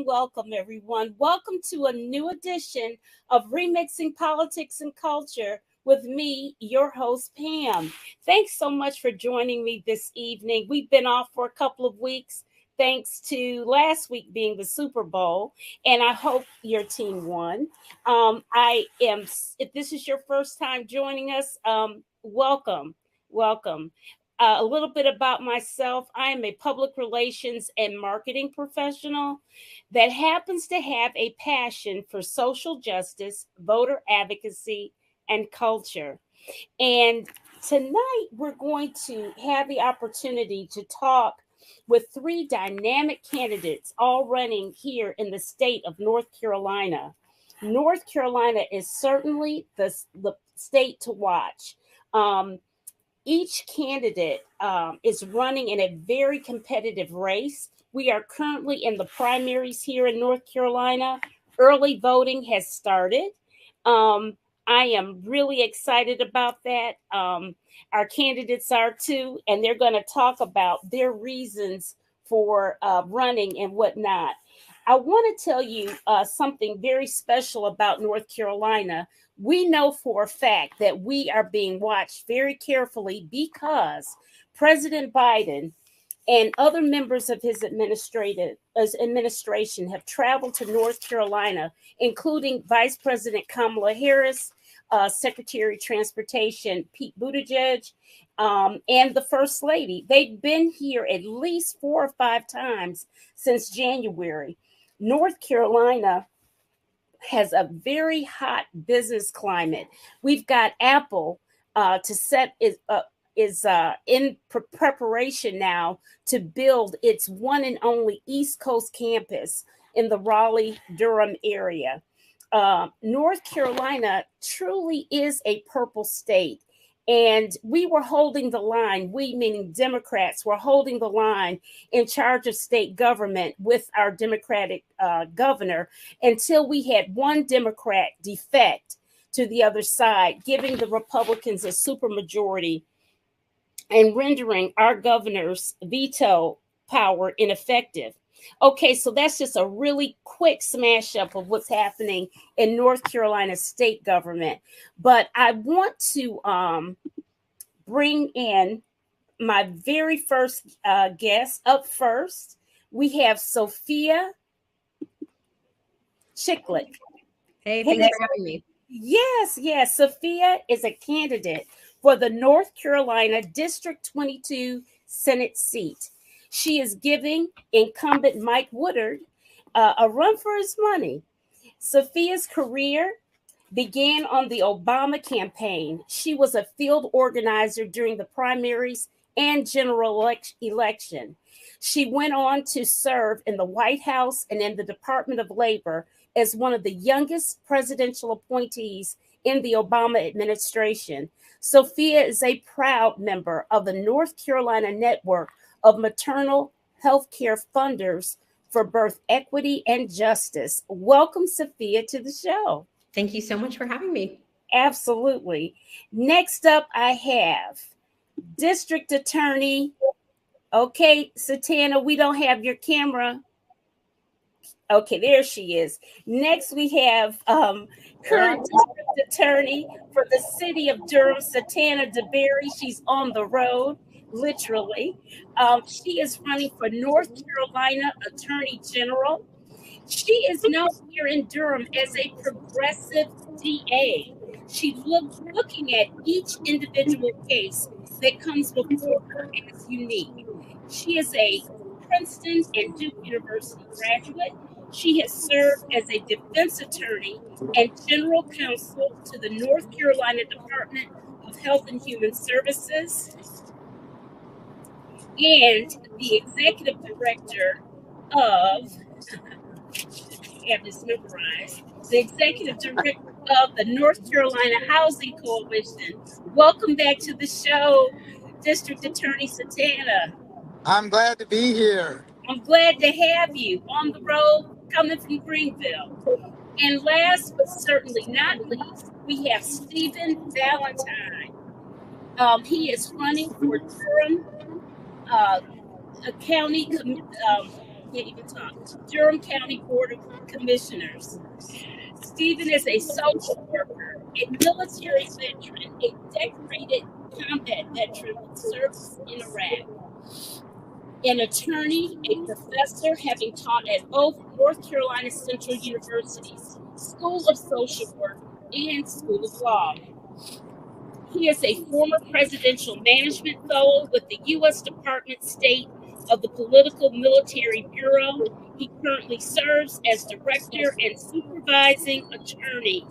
welcome, everyone. Welcome to a new edition of Remixing Politics and Culture with me, your host, Pam. Thanks so much for joining me this evening. We've been off for a couple of weeks, thanks to last week being the Super Bowl, and I hope your team won. If this is your first time joining us, welcome, welcome. A little bit about myself. I am a public relations and marketing professional that happens to have a passion for social justice, voter advocacy, and culture. And tonight we're going to have the opportunity to talk with three dynamic candidates all running here in the state of North Carolina. North Carolina is certainly the state to watch. Each candidate is running in a very competitive race. We are currently in the primaries here in North Carolina. Early voting has started. I am really excited about that. Our candidates are too, and they're going to talk about their reasons for running and whatnot. I want to tell you something very special about North Carolina. We know for a fact that we are being watched very carefully because President Biden and other members of his administration have traveled to North Carolina, including Vice President Kamala Harris, Secretary of Transportation Pete Buttigieg, and the First Lady. They've been here at least 4 or 5 times since January. North Carolina has a very hot business climate. We've got Apple is in preparation now to build its one and only East Coast campus in the Raleigh-Durham area. North Carolina truly is a purple state. And we were holding the line, we meaning Democrats, were holding the line in charge of state government with our Democratic governor until we had one Democrat defect to the other side, giving the Republicans a supermajority and rendering our governor's veto power ineffective. Okay, so that's just a really quick smash up of what's happening in North Carolina state government. But I want to bring in my very first guest. Up first, we have Sophia Chiclet. Hey, thanks for having me. Yes. Sophia is a candidate for the North Carolina District 22 Senate seat. She is giving incumbent Mike Woodard a run for his money. Sophia's career began on the Obama campaign. She was a field organizer during the primaries and general election. She went on to serve in the White House and in the Department of Labor as one of the youngest presidential appointees in the Obama administration. Sophia is a proud member of the North Carolina Network of maternal health care funders for birth equity and justice. Welcome, Sophia, to the show. Thank you so much for having me. Absolutely. Next up, I have District Attorney. Okay, Satana, we don't have your camera. Okay, there she is. Next, we have current District Attorney for the city of Durham, Satana DeBerry. She's on the road. Literally. She is running for North Carolina Attorney General. She is known here in Durham as a progressive DA. She's looking at each individual case that comes before her as unique. She is a Princeton and Duke University graduate. She has served as a defense attorney and general counsel to the North Carolina Department of Health and Human Services, and the executive director of, I have this memorized, the executive director of the North Carolina Housing Coalition. Welcome back to the show, District Attorney Satana. I'm glad to be here. I'm glad to have you on the road coming from Greenville. And last but certainly not least, we have Stephen Valentine. He is running for Durham County can't even talk. Durham County Board of Commissioners. Stephen is a social worker, a military veteran, a decorated combat veteran with service in Iraq, an attorney, a professor, having taught at both North Carolina Central University's School of Social Work and School of Law. He is a former presidential management fellow with the U.S. Department State of the Political Military Bureau. He currently serves as director and supervising attorney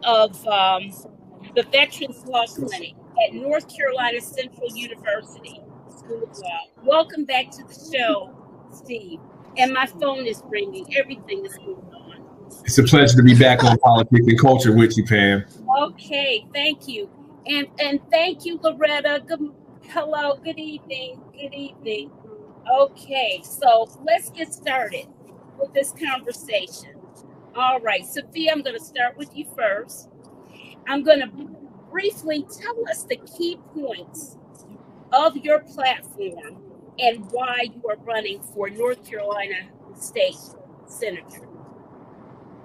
of the Veterans Law Clinic at North Carolina Central University School of Law. Welcome back to the show, Steve. And my phone is ringing. Everything is going on. It's a pleasure to be back on Politics and Culture with you, Pam. Okay, thank you. And thank you, Loretta. Hello, good evening. Good evening. Okay, so let's get started with this conversation. All right, Sophia, I'm going to start with you first. I'm going to briefly tell us the key points of your platform and why you are running for North Carolina State Senator.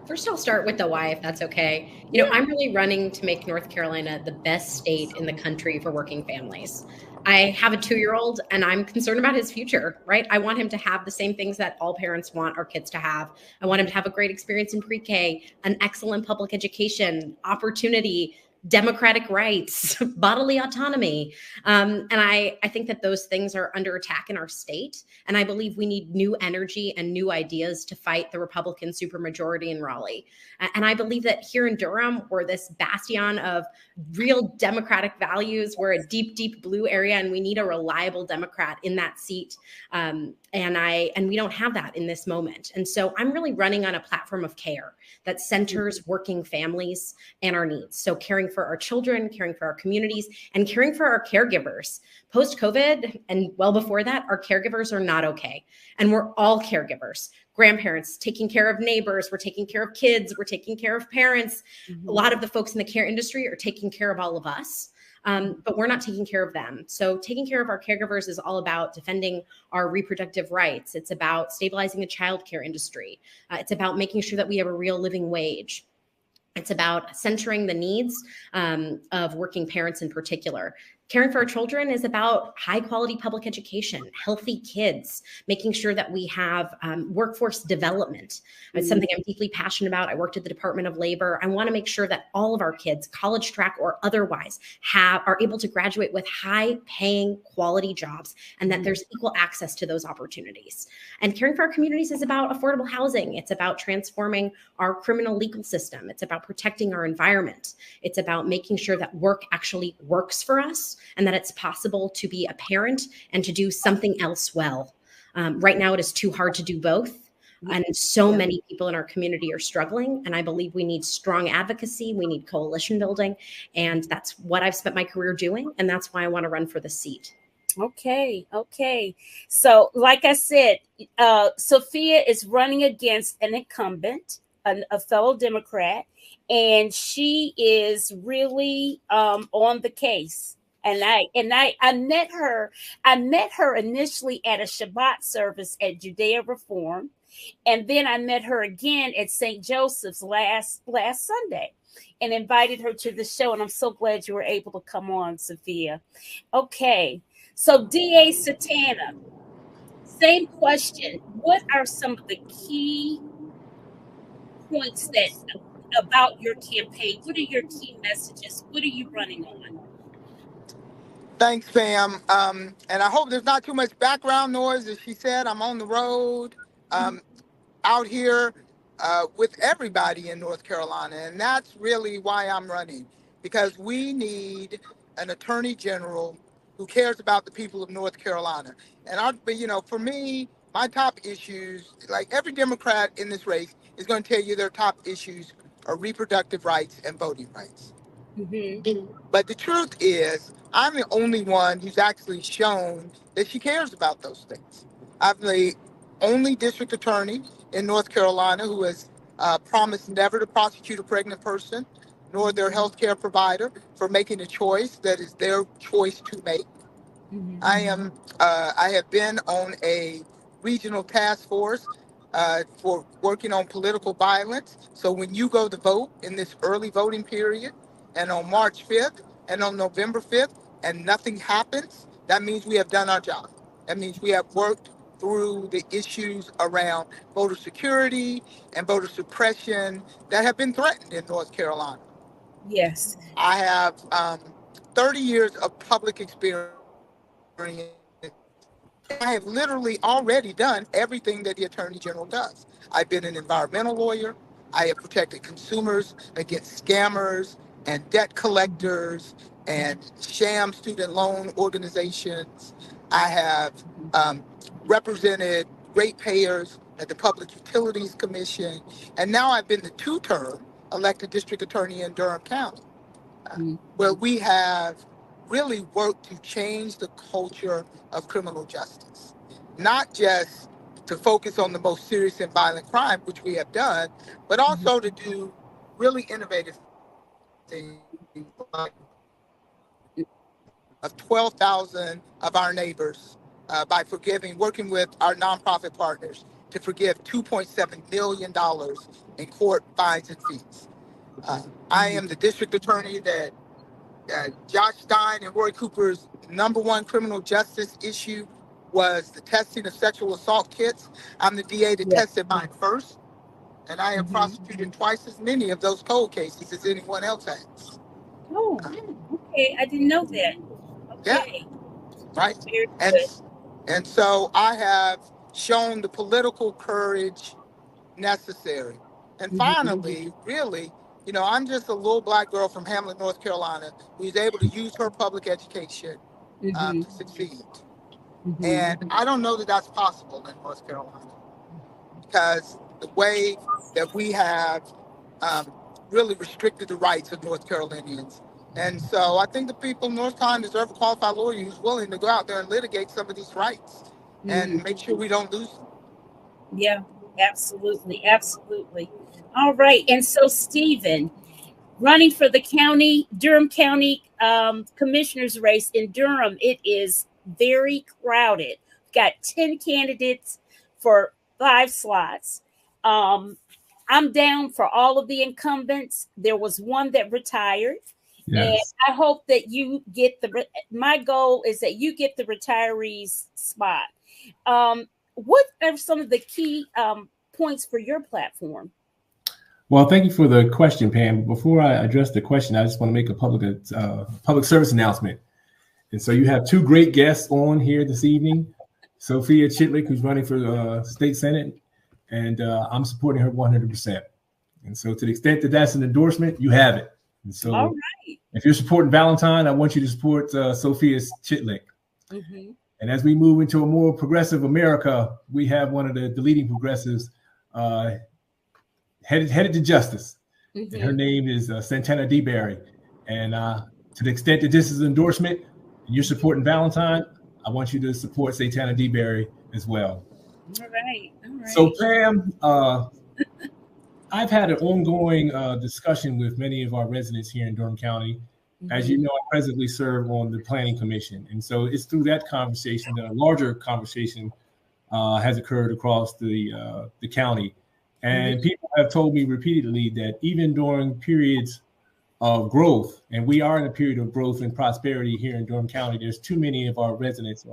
First, I'll start with the why, if that's okay. You know, I'm really running to make North Carolina the best state in the country for working families. I have a 2-year-old and I'm concerned about his future, right? I want him to have the same things that all parents want our kids to have. I want him to have a great experience in pre-K, an excellent public education, opportunity, democratic rights, bodily autonomy. And I think that those things are under attack in our state. And I believe we need new energy and new ideas to fight the Republican supermajority in Raleigh. And I believe that here in Durham, we're this bastion of real democratic values. We're a deep, deep blue area, and we need a reliable Democrat in that seat. And we don't have that in this moment. And so I'm really running on a platform of care that centers working families and our needs. So caring for our children, caring for our communities, and caring for our caregivers. Post-COVID and well before that, our caregivers are not okay. And we're all caregivers. Grandparents, taking care of neighbors, we're taking care of kids, we're taking care of parents. A lot of the folks in the care industry are taking care of all of us. But we're not taking care of them. So taking care of our caregivers is all about defending our reproductive rights. It's about stabilizing the childcare industry. It's about making sure that we have a real living wage. It's about centering the needs of working parents in particular. Caring for our children is about high quality public education, healthy kids, making sure that we have workforce development. It's something I'm deeply passionate about. I worked at the Department of Labor. I want to make sure that all of our kids, college track or otherwise, are able to graduate with high paying quality jobs and that there's equal access to those opportunities. And caring for our communities is about affordable housing. It's about transforming our criminal legal system. It's about protecting our environment. It's about making sure that work actually works for us and that it's possible to be a parent and to do something else well. Right now, it is too hard to do both. And so many people in our community are struggling. And I believe we need strong advocacy. We need coalition building. And that's what I've spent my career doing. And that's why I want to run for the seat. Okay. So like I said, Sophia is running against an incumbent, a fellow Democrat, and she is really on the case. And I met her initially at a Shabbat service at Judea Reform, and then I met her again at St. Joseph's last Sunday, and invited her to the show. And I'm so glad you were able to come on, Sophia. Okay, so DA Satana, same question. What are some of the key points about your campaign? What are your key messages? What are you running on? Thanks, Pam. And I hope there's not too much background noise. As she said, I'm on the road out here with everybody in North Carolina. And that's really why I'm running, because we need an attorney general who cares about the people of North Carolina. And for me, my top issues, like every Democrat in this race, is going to tell you their top issues are reproductive rights and voting rights. But the truth is, I'm the only one who's actually shown that she cares about those things. I'm the only district attorney in North Carolina who has promised never to prosecute a pregnant person nor their health care provider for making a choice that is their choice to make. I have been on a regional task force for working on political violence. So when you go to vote in this early voting period, and on March 5th and on November 5th, and nothing happens, that means we have done our job. That means we have worked through the issues around voter security and voter suppression that have been threatened in North Carolina. Yes. I have 30 years of public experience. I have literally already done everything that the Attorney General does. I've been an environmental lawyer. I have protected consumers against scammers and debt collectors and sham student loan organizations. I have represented ratepayers at the Public Utilities Commission. And now I've been the two-term elected district attorney in Durham County, where we have really worked to change the culture of criminal justice, not just to focus on the most serious and violent crime, which we have done, but also to do really innovative things like of 12,000 of our neighbors by working with our nonprofit partners to forgive $2.7 million in court fines and fees. I am the district attorney that Josh Stein and Roy Cooper's #1 criminal justice issue was the testing of sexual assault kits. I'm the DA that tested mine first, and I have prosecuted twice as many of those cold cases as anyone else has. Oh, okay. I didn't know that. Okay. Yeah, right. And so I have shown the political courage necessary. And finally, really, I'm just a little black girl from Hamlet, North Carolina, who's able to use her public education to succeed. And I don't know that that's possible in North Carolina, because the way that we have really restricted the rights of North Carolinians. And so I think the people of North Carolina deserve a qualified lawyer who's willing to go out there and litigate some of these rights and make sure we don't lose them. Yeah, absolutely. Absolutely. All right. And so, Stephen, running for the Durham County commissioner's race in Durham, it is very crowded. We've got 10 candidates for 5 slots. I'm down for all of the incumbents. There was one that retired. Yes. And I hope that you get my goal is that you get the retirees spot. What are some of the key points for your platform? Well, thank you for the question, Pam. Before I address the question, I just want to make a public service announcement. And so you have 2 great guests on here this evening. Sophia Chitlick, who's running for state senate, and I'm supporting her 100%. And so to the extent that that's an endorsement, you have it. And so all right. If you're supporting Valentine, I want you to support Sophia Chitlick. And as we move into a more progressive America, we have one of the leading progressives headed to justice. And her name is Santana DeBerry. And to the extent that this is an endorsement and you're supporting Valentine, I want you to support Santana DeBerry as well. All right. All right. So Pam, I've had an ongoing discussion with many of our residents here in Durham County. As you know, I presently serve on the Planning Commission. And so it's through that conversation that a larger conversation has occurred across the county. And people have told me repeatedly that even during periods of growth, and we are in a period of growth and prosperity here in Durham County, there's too many of our residents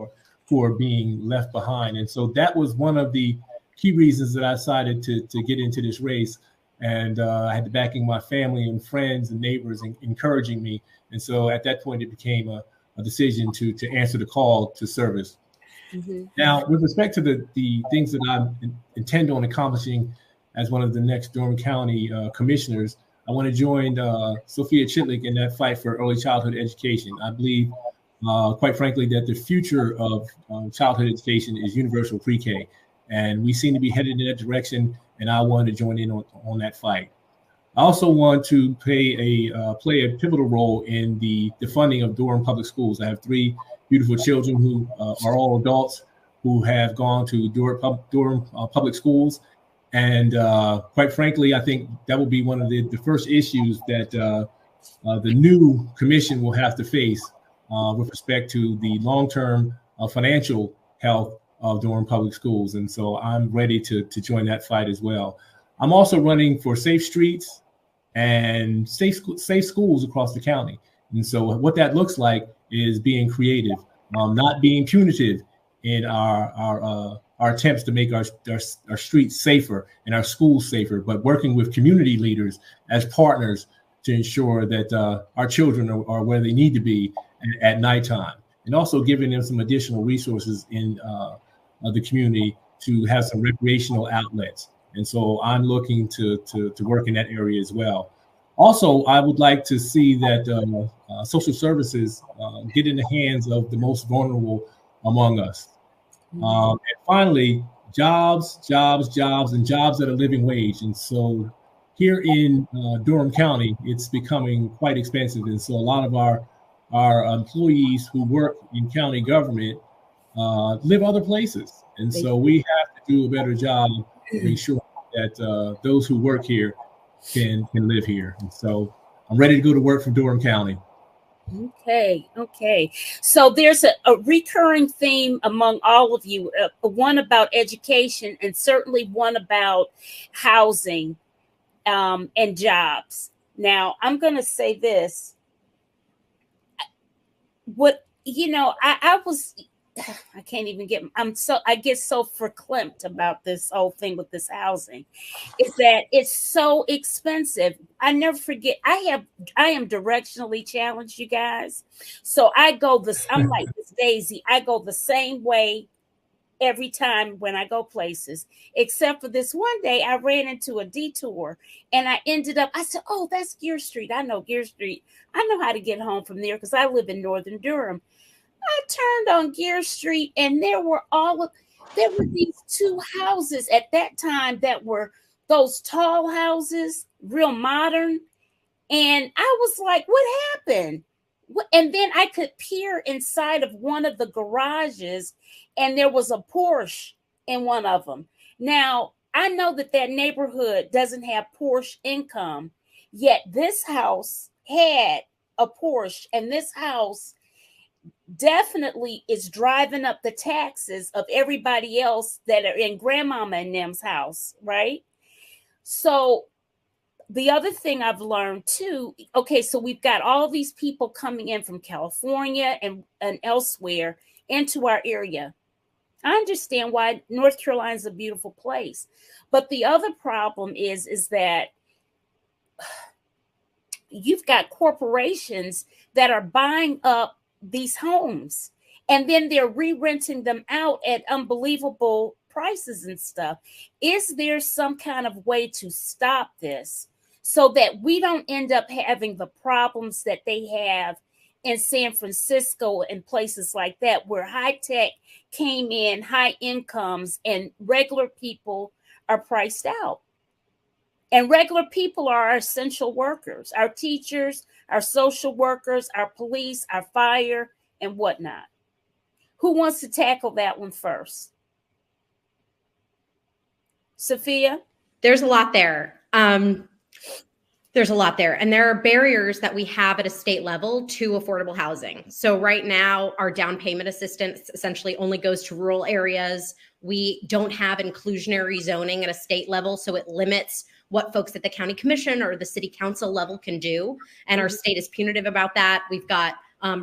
who are being left behind. And so that was one of the key reasons that I decided to get into this race. And I had the backing of my family and friends and neighbors encouraging me. And so at that point, it became a decision to answer the call to service. Now, with respect to the things that I intend on accomplishing as one of the next Durham County commissioners, I want to join Sophia Chitlick in that fight for early childhood education. I believe, quite frankly, that the future of childhood education is universal pre-K. And we seem to be headed in that direction, and I want to join in on that fight. I also want to play a pivotal role in the funding of Durham Public Schools. I have 3 beautiful children who are all adults who have gone to Durham Public Schools. And quite frankly, I think that will be one of the first issues that the new commission will have to face with respect to the long-term financial health of Durham Public Schools. And so I'm ready to join that fight as well. I'm also running for safe streets and safe schools across the county. And so what that looks like is being creative, not being punitive in our attempts to make our streets safer and our schools safer, but working with community leaders as partners to ensure that our children are where they need to be at nighttime, and also giving them some additional resources in the community to have some recreational outlets. And so I'm looking to work in that area as well. Also, I would like to see that social services get in the hands of the most vulnerable among us. And finally, jobs, and jobs at a living wage. And so here in Durham County, it's becoming quite expensive. And so a lot of our employees who work in county government live other places. And so we have to do a better job to make sure that those who work here can live here. And so I'm ready to go to work for Durham County. Okay. So there's a recurring theme among all of you, one about education and certainly one about housing and jobs. Now, I'm going to say this. I can't even I get so verklempt about this whole thing with this housing, is that it's so expensive. I never forget, I am directionally challenged, you guys. So I'm like this Daisy. I go the same way every time when I go places, except for this one day I ran into a detour and I said, oh, that's Gear Street. I know Gear Street. I know how to get home from there because I live in Northern Durham. I turned on Gear Street and there were these two houses at that time that were those tall houses, real modern. And I was like, what happened? And then I could peer inside of one of the garages and there was a Porsche in one of them. Now, I know that neighborhood doesn't have Porsche income, yet this house had a Porsche, and this house definitely is driving up the taxes of everybody else that are in grandmama and them's house, right? So the other thing I've learned too, okay, so we've got all these people coming in from California and elsewhere into our area. I understand why North Carolina is a beautiful place. But the other problem is that you've got corporations that are buying up these homes and then they're re-renting them out at unbelievable prices and stuff. Is there some kind of way to stop this so that we don't end up having the problems that they have in San Francisco and places like that, where high tech came in, high incomes, and regular people are priced out? And regular people are our essential workers, our teachers, our social workers, our police, our fire, and whatnot. Who wants to tackle that one first? Sophia? There's a lot there. There's a lot there. And there are barriers that we have at a state level to affordable housing. So right now, our down payment assistance essentially only goes to rural areas. We don't have inclusionary zoning at a state level, so it limits what folks at the county commission or the city council level can do. And our state is punitive about that. We've got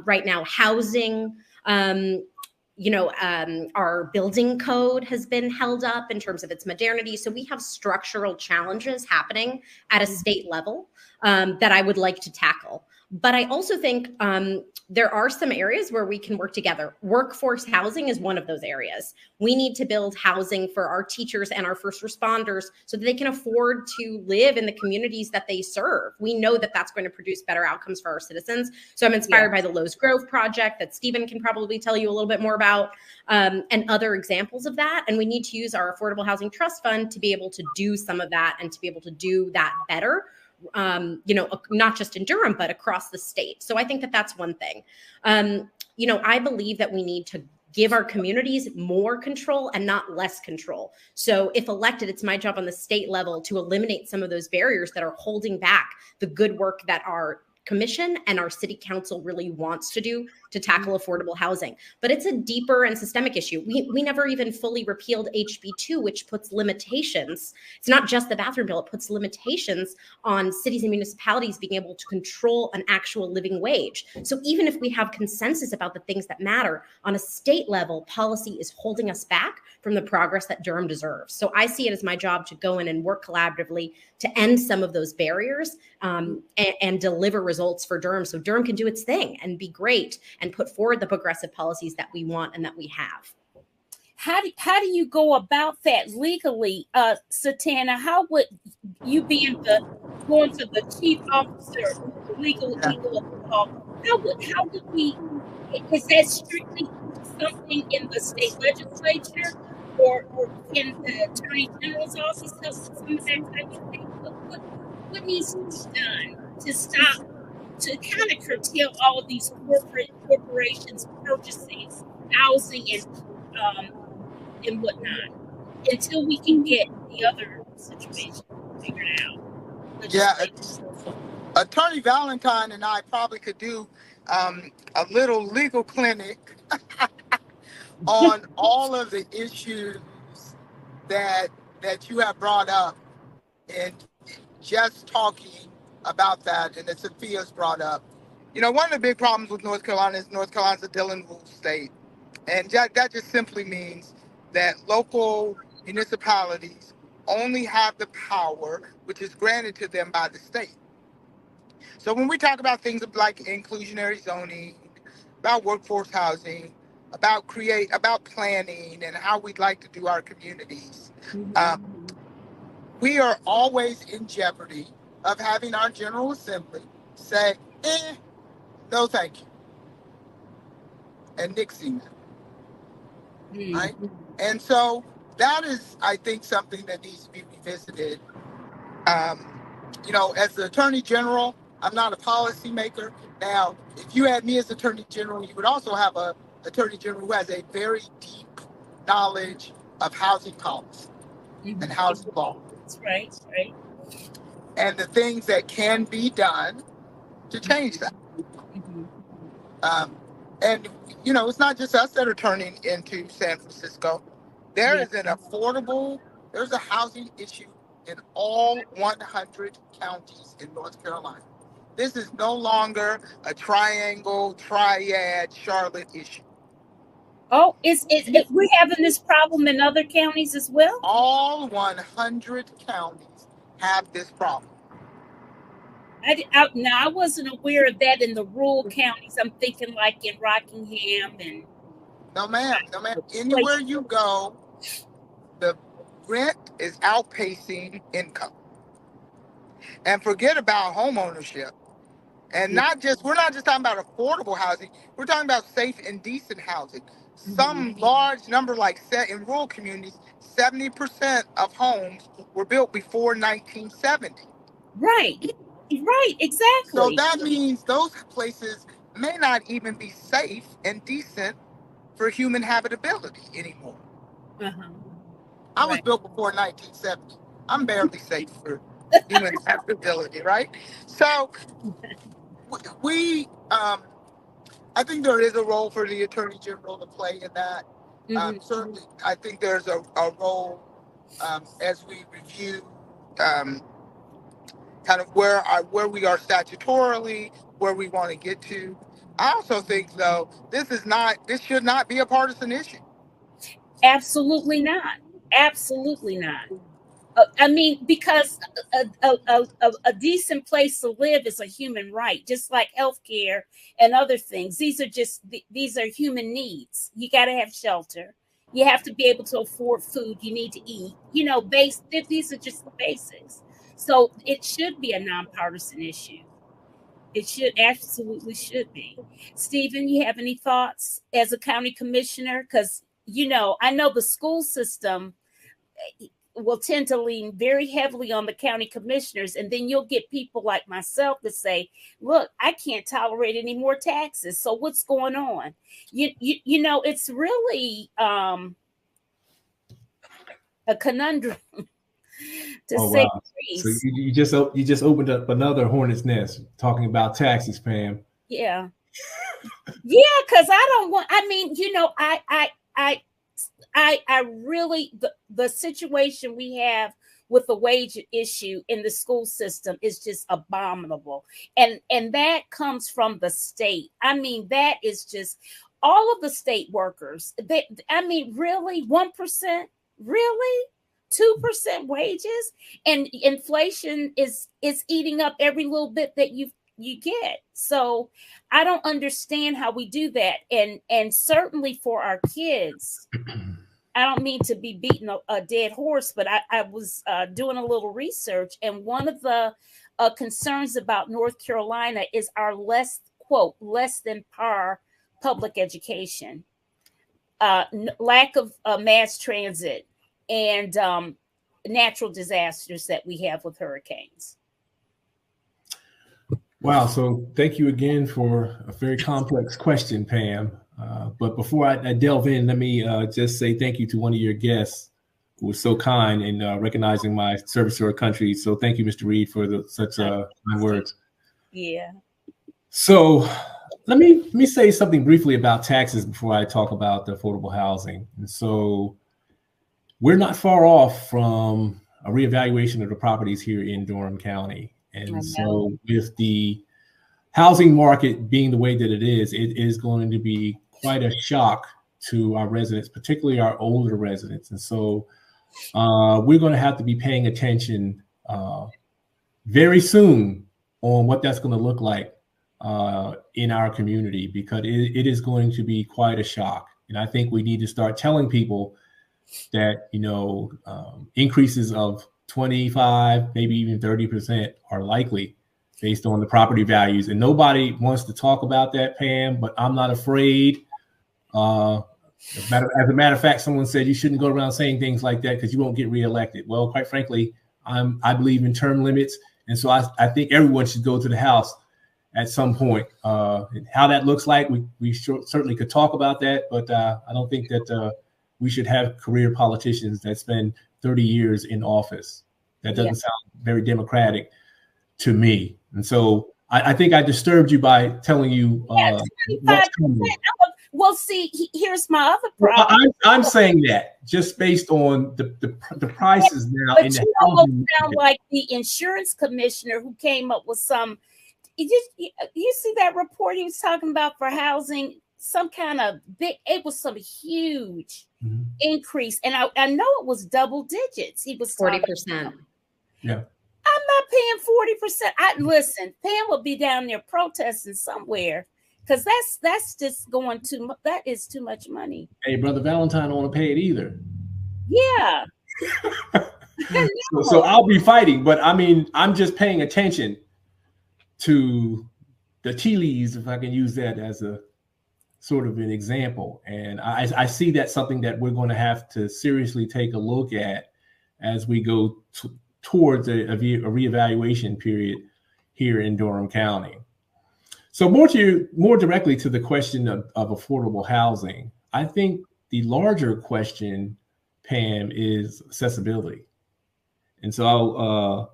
right now housing, our building code has been held up in terms of its modernity. So we have structural challenges happening at a state level that I would like to tackle. But I also think there are some areas where we can work together. Workforce housing is one of those areas. We need to build housing for our teachers and our first responders so that they can afford to live in the communities that they serve. We know that that's going to produce better outcomes for our citizens. So I'm inspired by the Lowe's Grove project that Stephen can probably tell you a little bit more about, and other examples of that. And we need to use our Affordable Housing Trust Fund to be able to do some of that and to be able to do that better. Not just in Durham, but across the state. So I think that that's one thing. I believe that we need to give our communities more control and not less control. So if elected, it's my job on the state level to eliminate some of those barriers that are holding back the good work that our commission and our city council really wants to do to tackle affordable housing. But it's a deeper and systemic issue. We never even fully repealed HB2, which puts limitations. It's not just the bathroom bill, it puts limitations on cities and municipalities being able to control an actual living wage. So even if we have consensus about the things that matter, on a state level, policy is holding us back from the progress that Durham deserves. So I see it as my job to go in and work collaboratively to end some of those barriers and deliver results for Durham so Durham can do its thing and be great and put forward the progressive policies that we want and that we have. How do you go about that legally, Satana? How would you being going to the chief officer, legal how would we? Is that strictly something in the state legislature, or can the attorney general's office help with some of that type of thing? What needs to be done to stop, to kind of curtail all of these corporations purchasing housing and whatnot until we can get the other situation figured out? Yeah, Attorney Valentine and I probably could do a little legal clinic on all of the issues that you have brought up, and just talking about that, and that Sophia's brought up. You know, one of the big problems with North Carolina is North Carolina's a Dillon Rule state, and that just simply means that local municipalities only have the power which is granted to them by the state. So when we talk about things like inclusionary zoning, about workforce housing, about planning and how we'd like to do our communities, we are always in jeopardy of having our General Assembly say, no thank you, and nixing them, right? And so that is, I think, something that needs to be revisited. You know, as the Attorney General, I'm not a policymaker. Now, if you had me as Attorney General, you would also have a Attorney General who has a very deep knowledge of housing policy and housing law. That's right. And the things that can be done to change that. And, you know, it's not just us that are turning into San Francisco. There's a housing issue in all 100 counties in North Carolina. This is no longer a triangle, triad, Charlotte issue. Oh, is we're having this problem in other counties as well? All 100 counties have this problem. Now, I wasn't aware of that in the rural counties. I'm thinking like in Rockingham and... No, ma'am. Anywhere you go, the rent is outpacing income. And forget about home ownership. And we're not just talking about affordable housing. We're talking about safe and decent housing. Some large number, like in rural communities, 70% of homes were built before 1970. Right, exactly. So that means those places may not even be safe and decent for human habitability anymore. I was built before 1970. I'm barely safe for human habitability, right? So I think there is a role for the Attorney General to play in that. Certainly, I think there's a role as we review kind of where we are statutorily, where we want to get to. I also think, though, this should not be a partisan issue. Absolutely not. I mean, because a decent place to live is a human right, just like healthcare and other things. These are human needs. You got to have shelter. You have to be able to afford food. You need to eat. You know, these are just the basics. So it should be a nonpartisan issue. It absolutely should be. Stephen, you have any thoughts as a county commissioner? Because, you know, I know the school system will tend to lean very heavily on the county commissioners. And then you'll get people like myself that say, look, I can't tolerate any more taxes. So what's going on? You know, it's really a conundrum. to Oh say wow! the So least. you just opened up another hornet's nest talking about taxes, Pam. Yeah. Yeah, because I don't want, I mean, I really, the situation we have with the wage issue in the school system is just abominable. And that comes from the state. I mean, that is just all of the state workers. I mean, really, 1%? Really? 2% wages? And inflation is eating up every little bit that you get. So I don't understand how we do that. And certainly for our kids, I don't mean to be beating a dead horse, but I was doing a little research, and one of the concerns about North Carolina is our less than par public education, lack of mass transit, and natural disasters that we have with hurricanes. Wow. So thank you again for a very complex question, Pam. But before I delve in, let me just say thank you to one of your guests who was so kind in recognizing my service to our country. So thank you, Mr. Reed, for such kind words. Yeah. So let me say something briefly about taxes before I talk about the affordable housing. And so we're not far off from a reevaluation of the properties here in Durham County. And so with the housing market being the way that it is going to be quite a shock to our residents, particularly our older residents. And so we're going to have to be paying attention very soon on what that's going to look like in our community, because it is going to be quite a shock. And I think we need to start telling people that, increases of 25, maybe even 30% are likely based on the property values. And nobody wants to talk about that, Pam, but I'm not afraid. As a matter of fact, someone said you shouldn't go around saying things like that because you won't get reelected. Well, quite frankly, I believe in term limits. And so I think everyone should go to the House at some point. How that looks like, we certainly could talk about that, but I don't think that we should have career politicians that spend 30 years in office. That doesn't sound very democratic to me. And so I think I disturbed you by telling you what's coming. Well, see, here's my other problem. Well, I'm saying that just based on the prices now. But you almost sound like the insurance commissioner who came up with some. You see that report he was talking about for housing? Some kind of big. It was some huge increase, and I know it was double digits. He was 40%. Yeah. I'm not paying 40%. Listen, Pam will be down there protesting somewhere because that's just going too. That is too much money. Hey, Brother Valentine don't want to pay it either. Yeah. So I'll be fighting, but I mean, I'm just paying attention to the tea leaves, if I can use that as a sort of an example. And I see that's something that we're going to have to seriously take a look at as we go towards a reevaluation period here in Durham County. So more directly to the question of affordable housing, I think the larger question, Pam, is accessibility. And so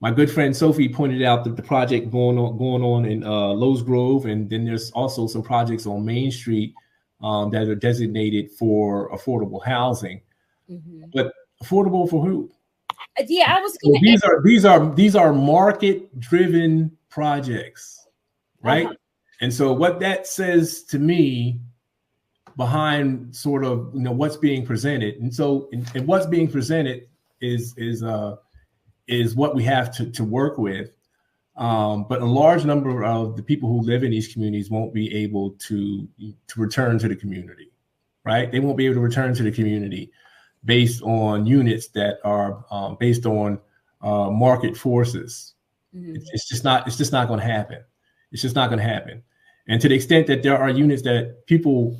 my good friend Sophie pointed out that the project going on in Lowe's Grove, and then there's also some projects on Main Street that are designated for affordable housing. But affordable for who? Yeah, I was going to. These are market-driven projects, right? And so what that says to me behind sort of what's being presented, and so and what's being presented is what we have to work with. But a large number of the people who live in these communities won't be able to return to the community, right? They won't be able to return to the community based on units that are based on market forces. It's just not going to happen. It's just not going to happen. And to the extent that there are units that people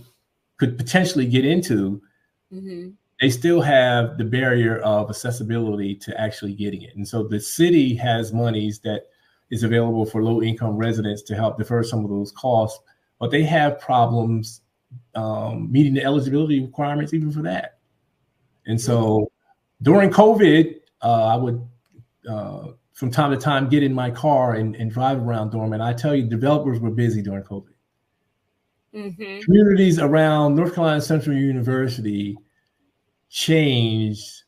could potentially get into, they still have the barrier of accessibility to actually getting it. And so the city has monies that is available for low-income residents to help defer some of those costs, but they have problems meeting the eligibility requirements even for that. And so during COVID, I would, from time to time, get in my car and drive around Durham. And I tell you, developers were busy during COVID. Communities around North Carolina Central University changed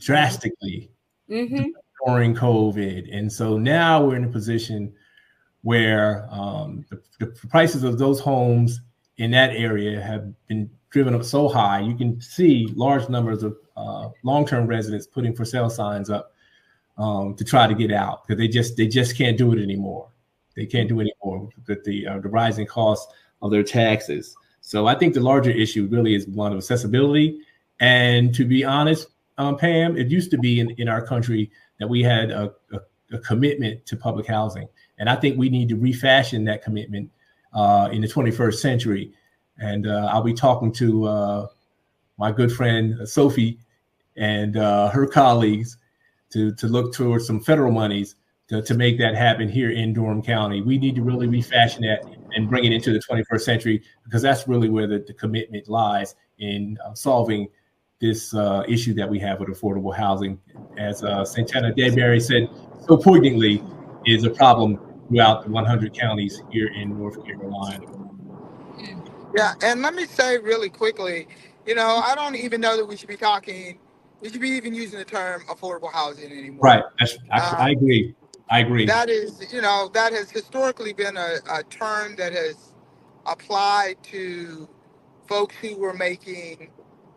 drastically during COVID. And so now we're in a position where the prices of those homes in that area have been driven up so high. You can see large numbers of long-term residents putting for sale signs up to try to get out, because they just can't do it anymore. They can't do it anymore with the rising costs of their taxes. So I think the larger issue really is one of accessibility. And to be honest, Pam, it used to be in our country that we had a commitment to public housing. And I think we need to refashion that commitment in the 21st century. And I'll be talking to my good friend Sophie and her colleagues to look towards some federal monies to make that happen here in Durham County. We need to really refashion that and bring it into the 21st century, because that's really where the commitment lies in solving this issue that we have with affordable housing. As Santana Dayberry said so poignantly, is a problem throughout the 100 counties here in North Carolina. Yeah, and let me say really quickly, I don't even know that we should be even using the term affordable housing anymore. Right, I agree. That is, that has historically been a term that has applied to folks who were making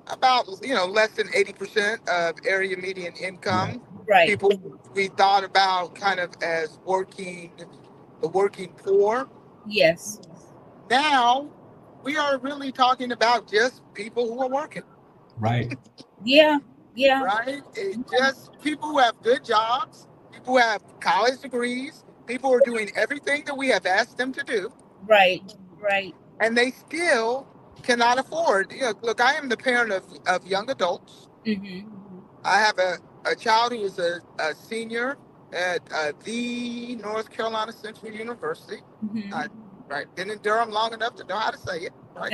about, less than 80% of area median income. Right. People we thought about kind of as the working poor. Yes. Now we are really talking about just people who are working. Right. Yeah. Right? It's just people who have good jobs, people who have college degrees, people who are doing everything that we have asked them to do. Right. And they still cannot afford. Look, I am the parent of young adults. I have a child who is a senior at the North Carolina Central University. Right, been in Durham long enough to know how to say it. Right,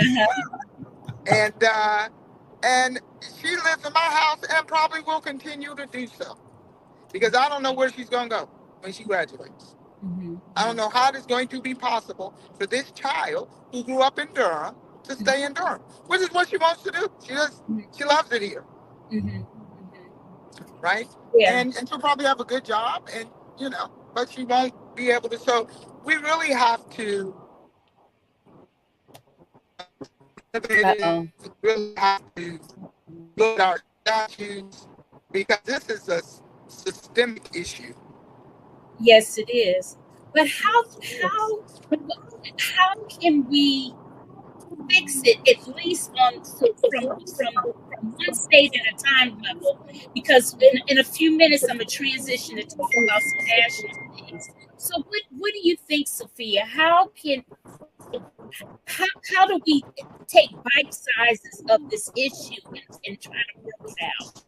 and she lives in my house and probably will continue to do so, because I don't know where she's going to go when she graduates. I don't know how it is going to be possible for this child who grew up in Durham to stay in Durham, which is what she wants to do. She loves it here. Right? Yeah. And she'll probably have a good job, and but she won't be able to. So we really have to look at our statutes, because this is a systemic issue. Yes, it is. But how can we fix it, at least from one state at a time level? Because in a few minutes I'm gonna transition to talk about some national things. So what do you think, Sophia? How do we take bite sizes of this issue and try to work it out?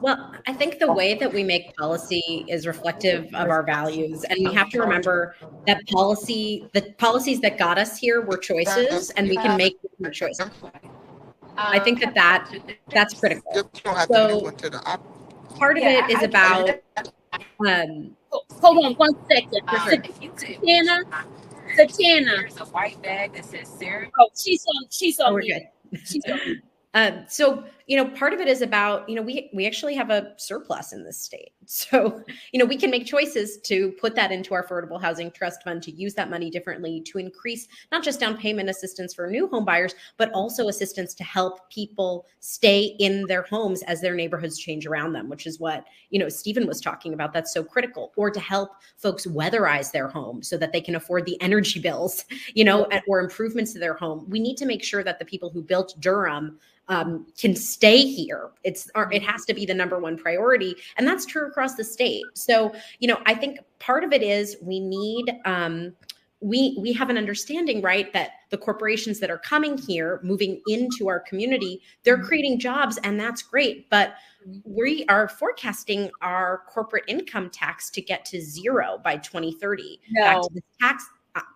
Well, I think the way that we make policy is reflective of our values. And we have to remember that the policies that got us here were choices, and we can make different choices. I think that's critical. So part of it is about hold on 1 second. Satana. There's a white bag that says Sarah. Oh, she's on we're mute. good. She's on mute. So, part of it is about, we actually have a surplus in this state. So, we can make choices to put that into our affordable housing trust fund, to use that money differently, to increase not just down payment assistance for new home buyers, but also assistance to help people stay in their homes as their neighborhoods change around them, which is what, Stephen was talking about. That's so critical. Or to help folks weatherize their home so that they can afford the energy bills, or improvements to their home. We need to make sure that the people who built Durham can stay here. It has to be the number one priority. And that's true across the state. So, I think part of it is we need, we have an understanding, right, that the corporations that are coming here, moving into our community, they're creating jobs, and that's great. But we are forecasting our corporate income tax to get to 0 by 2030. No. Back to the tax.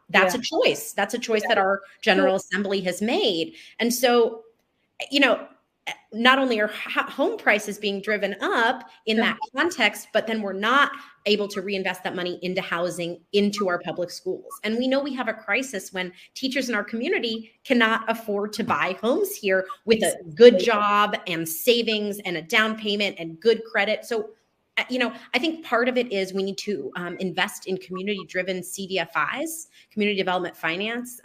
That's a choice. That's a choice that our General Assembly has made. And so, not only are home prices being driven up in that context, but then we're not able to reinvest that money into housing, into our public schools. And we know we have a crisis when teachers in our community cannot afford to buy homes here with a good job and savings and a down payment and good credit. So, I think part of it is we need to invest in community-driven CDFIs, community development finance,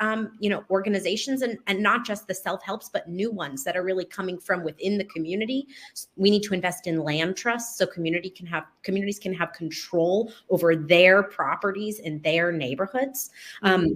organizations, and not just the self-helps, but new ones that are really coming from within the community. We need to invest in land trusts so communities can have control over their properties in their neighborhoods.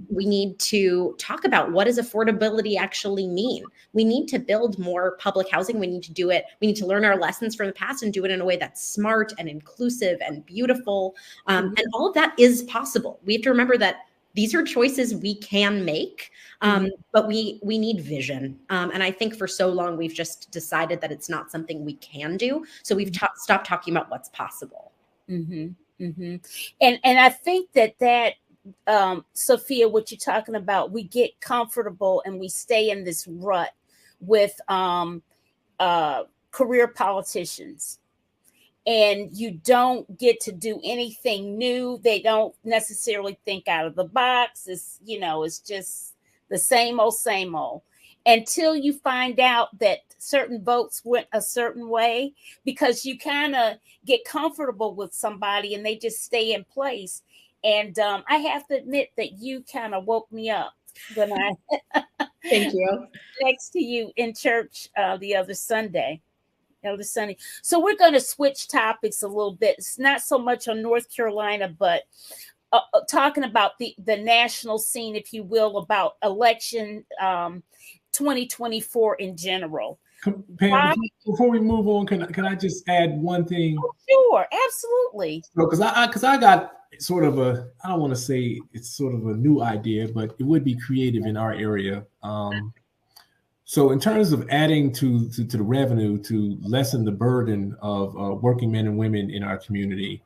We need to talk about what does affordability actually mean. We need to build more public housing. We need to do it. We need to learn our lessons from the past and do it in a way that's smart and inclusive and beautiful. And all of that is possible. We have to remember that these are choices we can make, but we need vision. And I think for so long, we've just decided that it's not something we can do. So we've stopped talking about what's possible. And I think that Sophia, what you're talking about, we get comfortable and we stay in this rut with career politicians. And you don't get to do anything new. They don't necessarily think out of the box. It's just the same old, until you find out that certain votes went a certain way, because you kind of get comfortable with somebody and they just stay in place. And I have to admit that you kind of woke me up when I thank you next to you in church the other Sunday. So we're going to switch topics a little bit. It's not so much on North Carolina, but talking about the national scene, if you will, about election 2024 in general. Pam, before we move on, can I just add one thing? Oh, sure, absolutely. Because I got sort of I don't want to say it's sort of a new idea, but it would be creative in our area. So in terms of adding to the revenue to lessen the burden of working men and women in our community,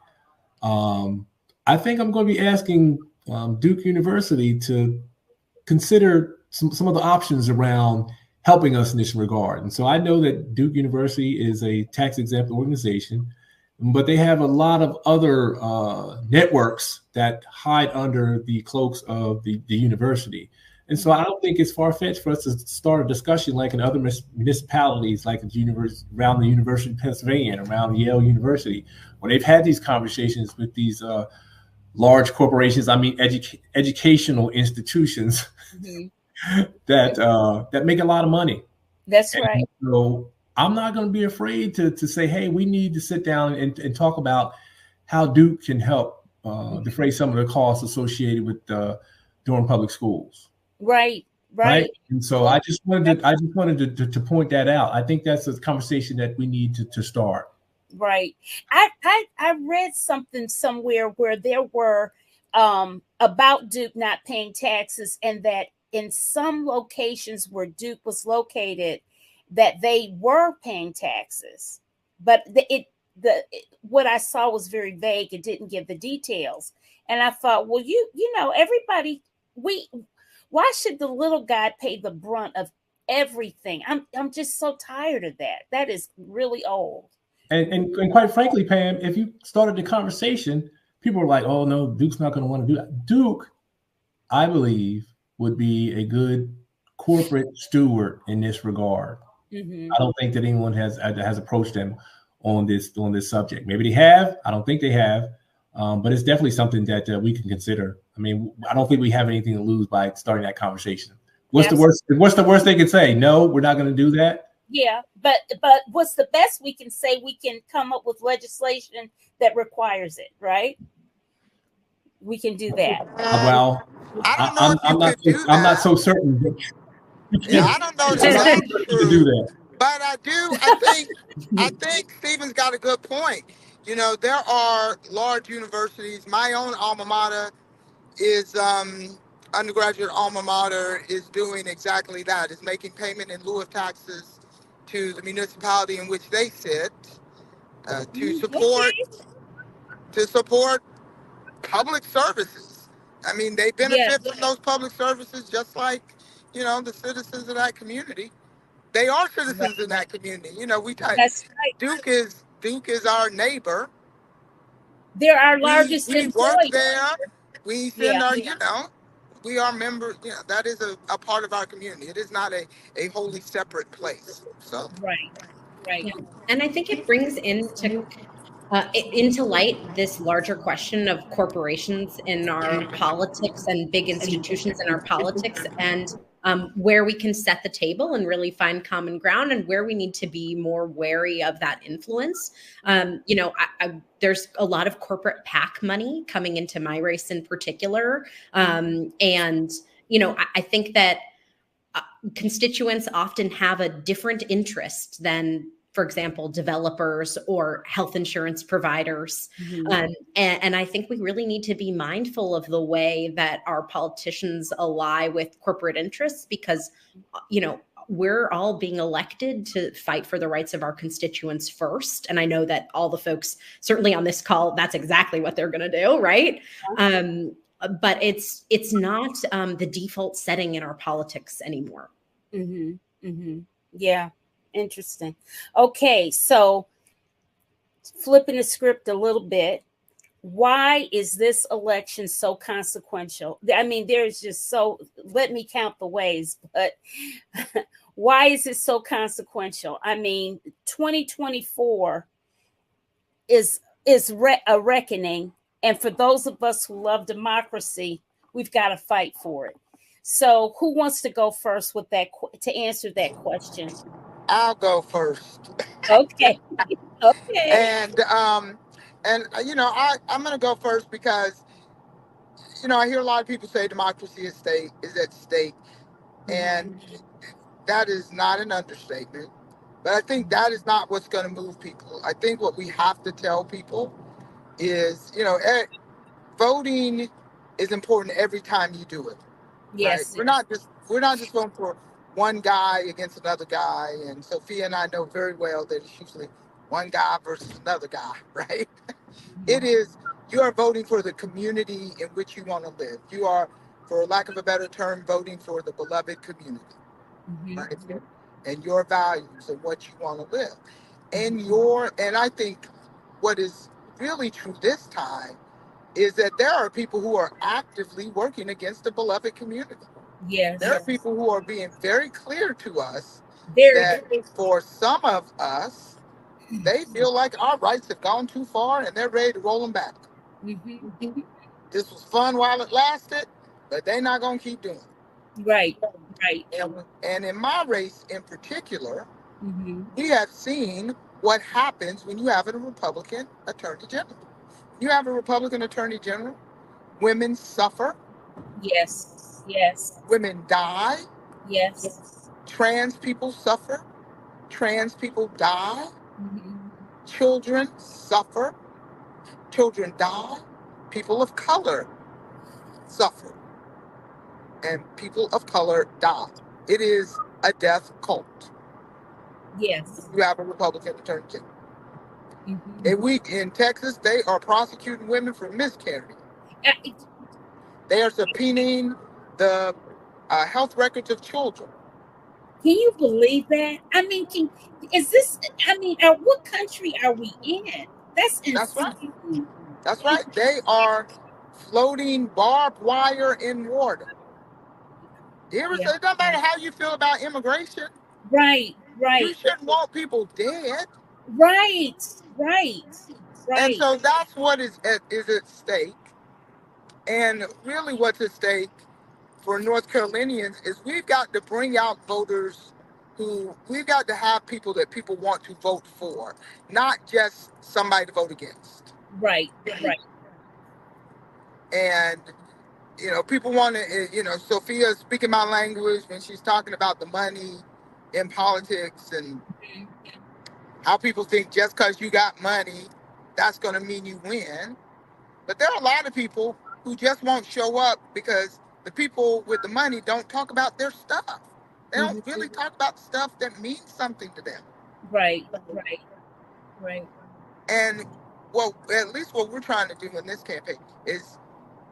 I think I'm going to be asking Duke University to consider some of the options around helping us in this regard. And so I know that Duke University is a tax-exempt organization, but they have a lot of other networks that hide under the cloaks of the university. And so I don't think it's far-fetched for us to start a discussion like in other municipalities, like around the University of Pennsylvania and around Yale University, where they've had these conversations with these large corporations, educational institutions that make a lot of money. That's right. So I'm not going to be afraid to say, hey, we need to sit down and talk about how Duke can help defray some of the costs associated with Durham public schools. Right. And so I just wanted to point that out. I think that's a conversation that we need to start. Right. I read something somewhere where there were about Duke not paying taxes, and that in some locations where Duke was located, that they were paying taxes, but what I saw was very vague. It didn't give the details, and I thought, well, everybody, why should the little guy pay the brunt of everything? I'm just so tired of that. That is really old. And quite frankly, Pam, if you started the conversation, people are like, oh no, Duke's not going to want to do that. Duke, I believe, would be a good corporate steward in this regard. I don't think that anyone has approached them on this subject. Maybe they have. I don't think they have. But it's definitely something that we can consider. I mean, I don't think we have anything to lose by starting that conversation. What's the worst they could say? No, we're not going to do that. Yeah, but what's the best we can say? We can come up with legislation that requires it, right? We can do that. Well, I don't know I'm not so certain. Yeah, I don't know if that's true, to do that. But I do. I think Stephen's got a good point. There are large universities. My own alma mater is undergraduate alma mater is doing exactly that. It's making payment in lieu of taxes to the municipality in which they sit to support public services. I mean, they benefit from those public services just like the citizens of that community. They are citizens in that community. You know, That's right. Duke is our neighbor. They're our largest We work employer. there. We send Yeah. our, we are members. That is a part of our community. It is not a wholly separate place. So Right. Right. Yeah. And I think it brings into light this larger question of corporations in our politics and big institutions in our politics, and where we can set the table and really find common ground, and where we need to be more wary of that influence. There's a lot of corporate PAC money coming into my race in particular, and I think that constituents often have a different interest than, for example, developers or health insurance providers. And I think we really need to be mindful of the way that our politicians ally with corporate interests, because, we're all being elected to fight for the rights of our constituents first. And I know that all the folks, certainly on this call, that's exactly what they're going to do, right? But it's not the default setting in our politics anymore. Yeah, interesting. Okay, so flipping the script a little bit, why is this election so consequential? I mean, there's just let me count the ways, but why is it so consequential? I mean, 2024 is a reckoning. And for those of us who love democracy, we've got to fight for it. So who wants to go first with that to answer that question? I'll go first. Okay. Okay. And I'm going to go first because I hear a lot of people say democracy is at stake, and that is not an understatement. But I think that is not what's going to move people. I think what we have to tell people is, voting is important every time you do it. Yes. Right? We're not just voting for one guy against another guy. And Sophia and I know very well that it's usually one guy versus another guy, right? It is, you are voting for the community in which you want to live. You are, for lack of a better term, voting for the beloved community, right? And your values and what you want to live. And I think what is really true this time is that there are people who are actively working against the beloved community. Yes. There are people who are being very clear to us that for some of us, they feel like our rights have gone too far and they're ready to roll them back. This was fun while it lasted, but they're not going to keep doing it. Right. And in my race in particular, we have seen what happens when you have a Republican attorney general. You have a Republican attorney general, women suffer. Yes. Women die. Yes. Trans people suffer. Trans people die. Children suffer. Children die. People of color suffer. And people of color die. It is a death cult. Yes. You have a Republican attorney general. In Texas, they are prosecuting women for miscarriage. They are subpoenaing the health records of children. Can you believe that? I mean, what country are we in? That's insane. That's right. They are floating barbed wire in water. You ever say, it doesn't matter how you feel about immigration. Right. You shouldn't want people dead. Right. And so that's what is at stake. And really what's at stake for North Carolinians is we've got to bring out voters we've got to have people that people want to vote for, not just somebody to vote against. Right. And, people want to, Sophia's speaking my language when she's talking about the money in politics and how people think just because you got money, that's going to mean you win. But there are a lot of people who just won't show up because the people with the money don't talk about their stuff. They don't really talk about stuff that means something to them. Right. And at least what we're trying to do in this campaign is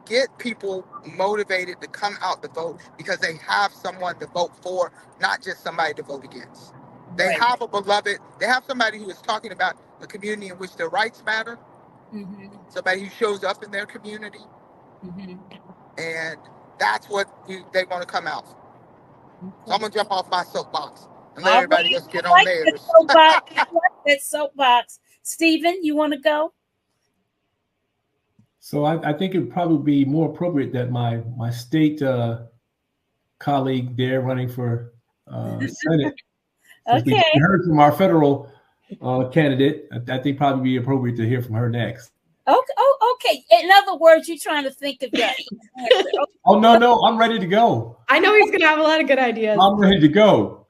get people motivated to come out to vote because they have someone to vote for, not just somebody to vote against. They Right. have a beloved, they have somebody who is talking about a community in which their rights matter, somebody who shows up in their community, and that's what they want to come out for. So I'm going to jump off my soapbox and let everybody else get on theirs. I like that soapbox. Stephen, you want to go? So I think it would probably be more appropriate that my state colleague there running for Senate, since we heard from our federal candidate, I think probably be appropriate to hear from her next. Okay. Oh, okay. In other words, you're trying to think of your answer. Oh, no, I'm ready to go. I know he's going to have a lot of good ideas. I'm ready to go.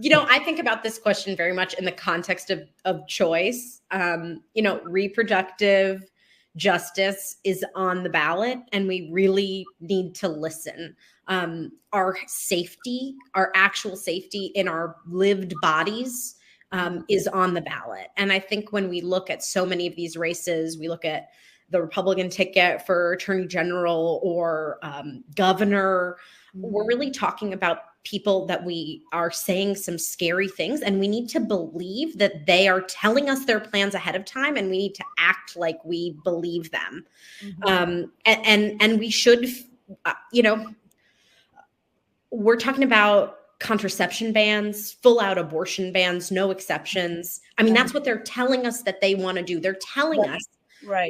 You know, I think about this question very much in the context of choice. You know, reproductive justice is on the ballot, and we really need to listen. Our safety, our actual safety in our lived bodies is on the ballot. And I think when we look at so many of these races, we look at the Republican ticket for attorney general or governor, we're really talking about people that we are saying some scary things, and we need to believe that they are telling us their plans ahead of time, and we need to act like we believe them. And we should, you know, we're talking about contraception bans, full out abortion bans, no exceptions. I mean, that's what they're telling us that they want to do. They're telling us,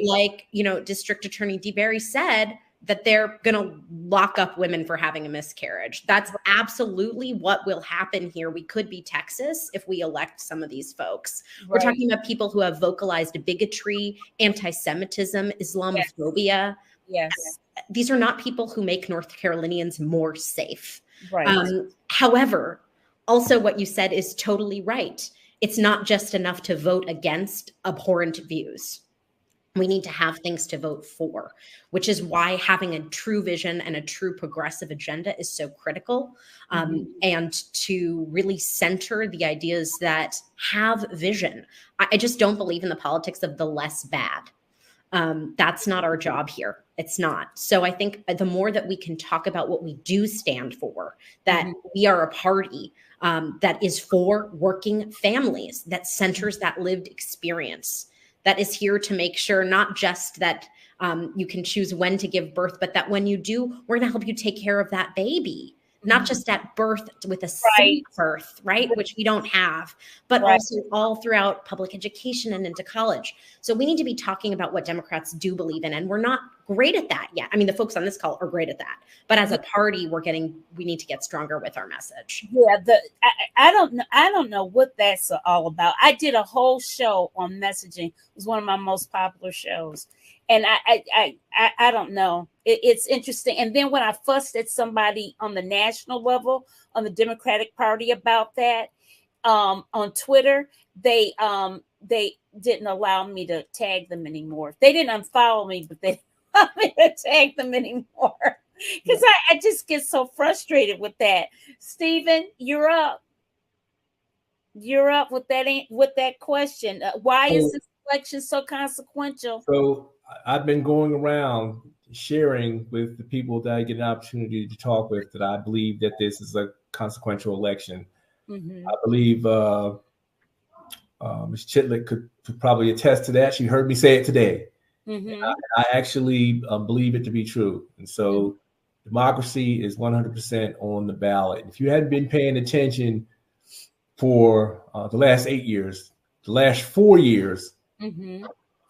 like, you know, District Attorney DeBerry said, that they're going to lock up women for having a miscarriage. That's absolutely what will happen here. We could be Texas if we elect some of these folks. We're talking about people who have vocalized bigotry, anti-Semitism, Islamophobia. Yes. These are not people who make North Carolinians more safe. However, also what you said is totally right. It's not just enough to vote against abhorrent views. We need to have things to vote for, which is why having a true vision and a true progressive agenda is so critical, and to really center the ideas that have vision. I just don't believe in the politics of the less bad. That's not our job here. It's not. So I think the more that we can talk about what we do stand for, that we are a party that is for working families, that centers that lived experience, that is here to make sure not just that you can choose when to give birth, but that when you do, we're going to help you take care of that baby, not just at birth with a safe birth, right? Which we don't have, but also all throughout public education and into college. So we need to be talking about what Democrats do believe in, and we're not great at that yet. I mean, the folks on this call are great at that, but as a party, we need to get stronger with our message. Yeah, I don't know what that's all about. I did a whole show on messaging. It was one of my most popular shows, and I don't know. It's interesting. And then when I fussed at somebody on the national level on the Democratic Party about that on Twitter, they didn't allow me to tag them anymore. They didn't unfollow me, but they didn't allow me to tag them anymore because I just get so frustrated with that. Stephen, you're up. You're up with that question. Why is this election so consequential? So I've been going around sharing with the people that I get an opportunity to talk with that I believe that this is a consequential election. I believe Ms. Chitlick could probably attest to that. She heard me say it today. I actually believe it to be true. And so democracy is 100% on the ballot. If you hadn't been paying attention for the last 8 years, the last 4 years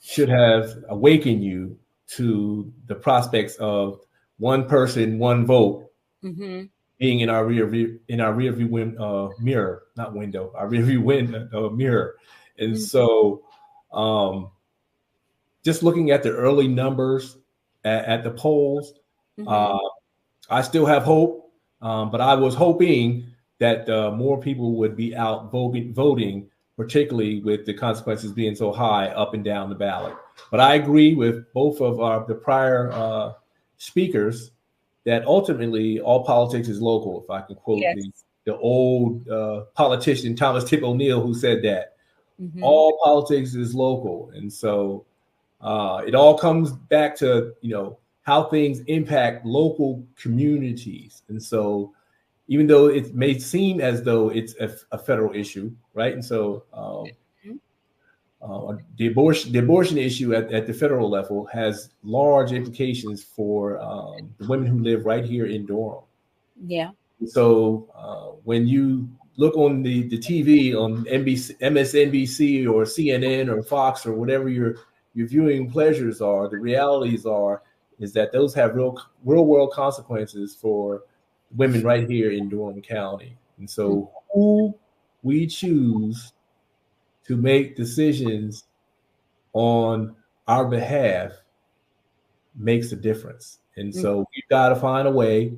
should have awakened you to the prospects of one person, one vote being in our rearview mirror, not window, our rearview mirror. And so just looking at the early numbers at the polls, I still have hope, but I was hoping that more people would be out voting, particularly with the consequences being so high up and down the ballot. But I agree with both of the prior speakers that ultimately all politics is local. If I can quote the old politician Thomas Tip O'Neill, who said that all politics is local. And so it all comes back to, how things impact local communities. And so even though it may seem as though it's a federal issue, right? And so the abortion issue at the federal level has large implications for the women who live right here in Durham. Yeah. So when you look on the TV on NBC, MSNBC or CNN or Fox or whatever your viewing pleasures are, the realities is that those have real world consequences for women right here in Durham County. And so who we choose to make decisions on our behalf makes a difference. And so we've got to find a way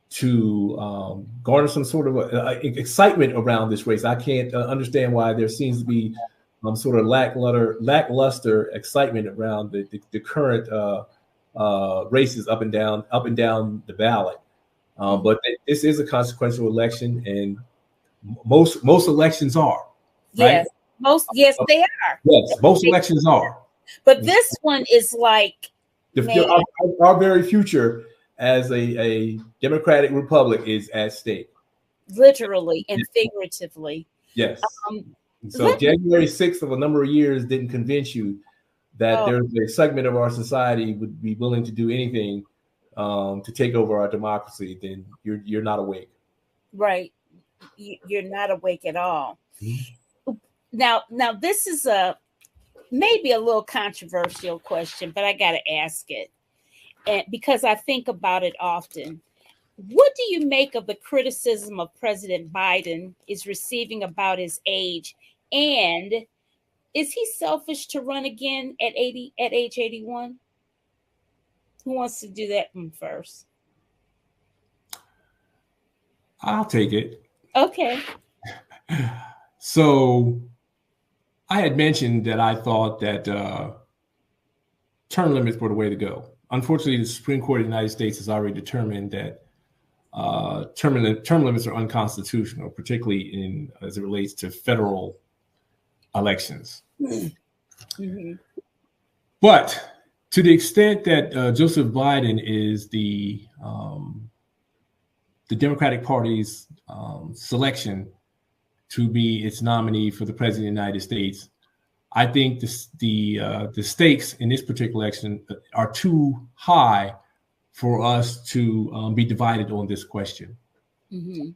to garner some sort of excitement around this race. I can't understand why there seems to be sort of lackluster excitement around the current races up and down the ballot. But this is a consequential election, and most elections are. Yes, right? Yes, they are. Yes, most elections are. But this one is like our very future as a democratic republic is at stake. Literally and figuratively. Yes. So January 6th of a number of years didn't convince you that there's a segment of our society would be willing to do anything to take over our democracy, then you're not awake. Right. You're not awake at all. Mm-hmm. Now this is maybe a little controversial question, but I got to ask it, and because I think about it often. What do you make of the criticism of President Biden is receiving about his age, and is he selfish to run again at age 81? Who wants to do that one first? I'll take it. Okay. So I had mentioned that I thought that term limits were the way to go. Unfortunately, the Supreme Court of the United States has already determined that term limits are unconstitutional, particularly as it relates to federal elections. Mm-hmm. But to the extent that Joseph Biden is the Democratic Party's selection to be its nominee for the president of the United States, I think the stakes in this particular election are too high for us to be divided on this question. Mm-hmm.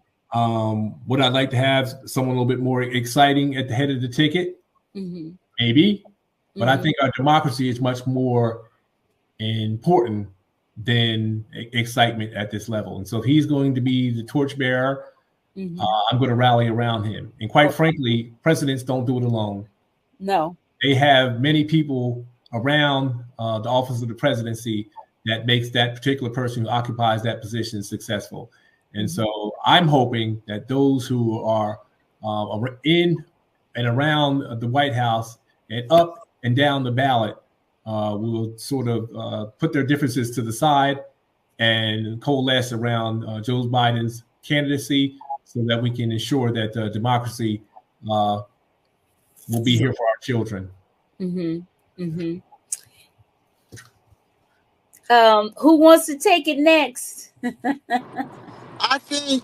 Would I like to have someone a little bit more exciting at the head of the ticket? Mm-hmm. Maybe, but I think our democracy is much more important than excitement at this level. And so if he's going to be the torchbearer, mm-hmm. I'm going to rally around him. And quite frankly, presidents don't do it alone. No. They have many people around the office of the presidency that makes that particular person who occupies that position successful. And mm-hmm. so I'm hoping that those who are in and around the White House and up and down the ballot will sort of put their differences to the side and coalesce around Joe Biden's candidacy so that we can ensure that democracy will be here for our children. Mm-hmm. Mm-hmm. Who wants to take it next? I think,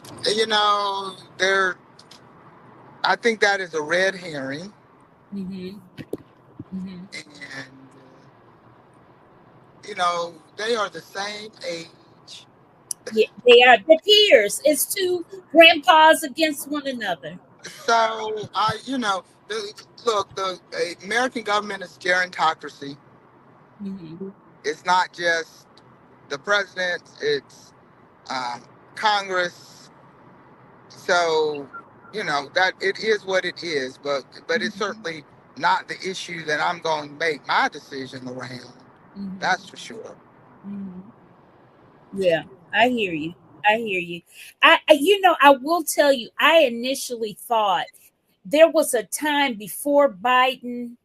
I think that is a red herring. Mm-hmm. Mm-hmm. And, they are the same age. Yeah, they are the peers. It's two grandpas against one another. So, the American government is gerontocracy. Mm-hmm. It's not just the president, it's Congress. So, that it is what it is, but it's certainly not the issue that I'm going to make my decision around. Mm-hmm. That's for sure. Mm-hmm. Yeah, I hear you. I will tell you, I initially thought there was a time before Biden,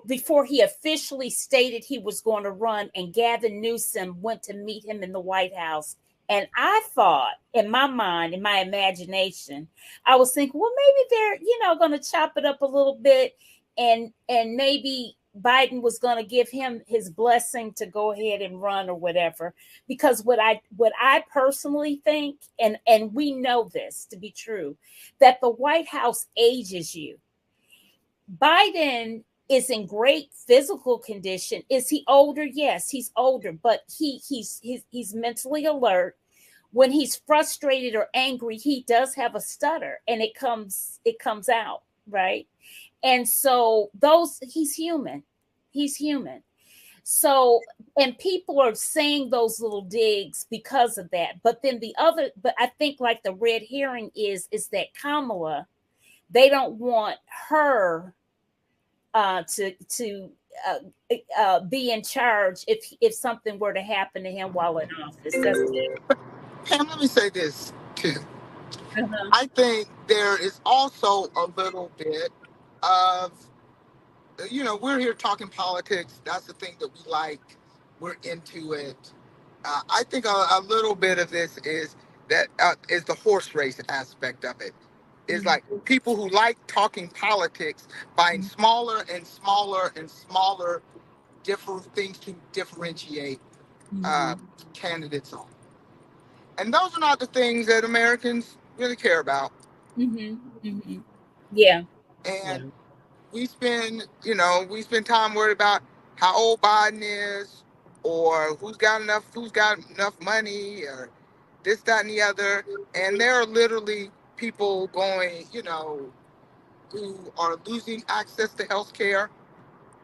before he officially stated he was going to run, and Gavin Newsom went to meet him in the White House. And I thought, in my mind, in my imagination, I was thinking, well, maybe they're, going to chop it up a little bit and maybe Biden was going to give him his blessing to go ahead and run or whatever. Because what I personally think, and we know this to be true, that the White House ages you. Biden is in great physical condition. Is he older? Yes, he's older, but he's mentally alert. When he's frustrated or angry, he does have a stutter, and it comes out, right? And so he's human. He's human. So, and people are saying those little digs because of that. But then but I think like the red herring is that Kamala, they don't want her to be in charge if something were to happen to him while in office. Pam, let me say this too. Uh-huh. I think there is also a little bit of, we're here talking politics. That's the thing that we like. We're into it. I think a little bit of this is the horse race aspect of it. Is like people who like talking politics find smaller and smaller and smaller different things to differentiate candidates on. And those are not the things that Americans really care about. Yeah. And we spend time worried about how old Biden is, or who's got enough money, or this, that, and the other. And there are literally people going, who are losing access to health care,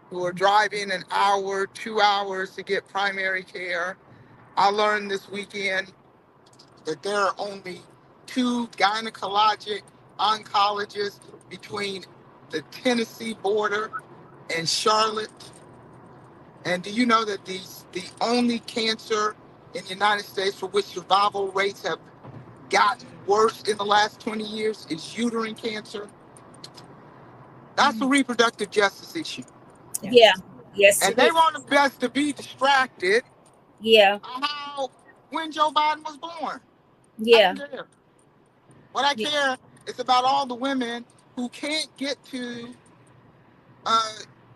who are driving an hour, 2 hours to get primary care. I learned this weekend that there are only 2 gynecologic oncologists between the Tennessee border and Charlotte. And do you know that the only cancer in the United States for which survival rates have gotten worse in the last 20 years is uterine cancer? That's a reproductive justice issue. Yeah. Yes. And they want us to be distracted. Yeah. When Joe Biden was born. Yeah. I don't care. What I care is about all the women who can't get to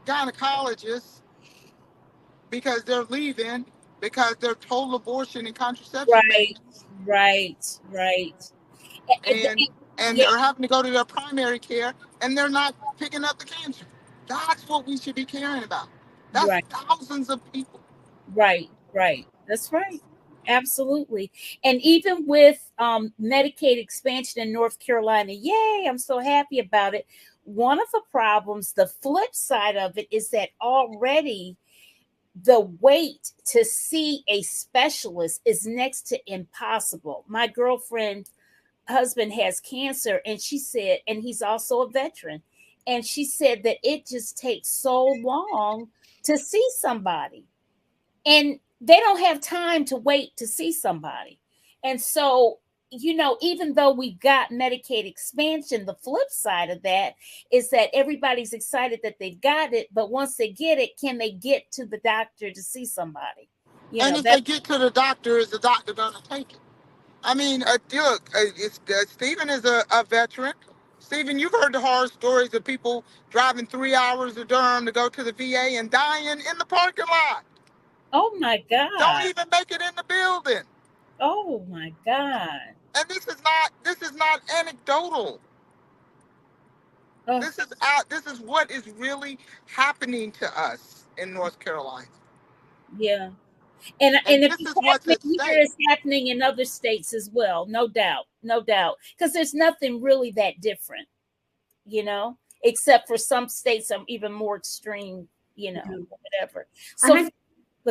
gynecologists because they're leaving, because they're total abortion and contraception. Right. And they're having to go to their primary care, and they're not picking up the cancer. That's what we should be caring about. That's thousands of people. Right. That's right. Absolutely. And even with Medicaid expansion in North Carolina, yay, I'm so happy about it. One of the problems, the flip side of it, is that already the wait to see a specialist is next to impossible. My girlfriend's husband has cancer, and she said, and he's also a veteran, and she said that it just takes so long to see somebody, and they don't have time to wait to see somebody. And so, even though we've got Medicaid expansion, the flip side of that is that everybody's excited that they've got it, but once they get it, can they get to the doctor to see somebody? If they get to the doctor, is the doctor going to take it? I mean, look, Stephen is a veteran. Stephen, you've heard the horror stories of people driving 3 hours to Durham to go to the VA and dying in the parking lot. Oh my God! Don't even make it in the building. Oh my God! And this is not anecdotal. Oh. This is what is really happening to us in North Carolina. Yeah. And if it's happening in other states as well, no doubt, because there's nothing really that different, except for some states are even more extreme, whatever. So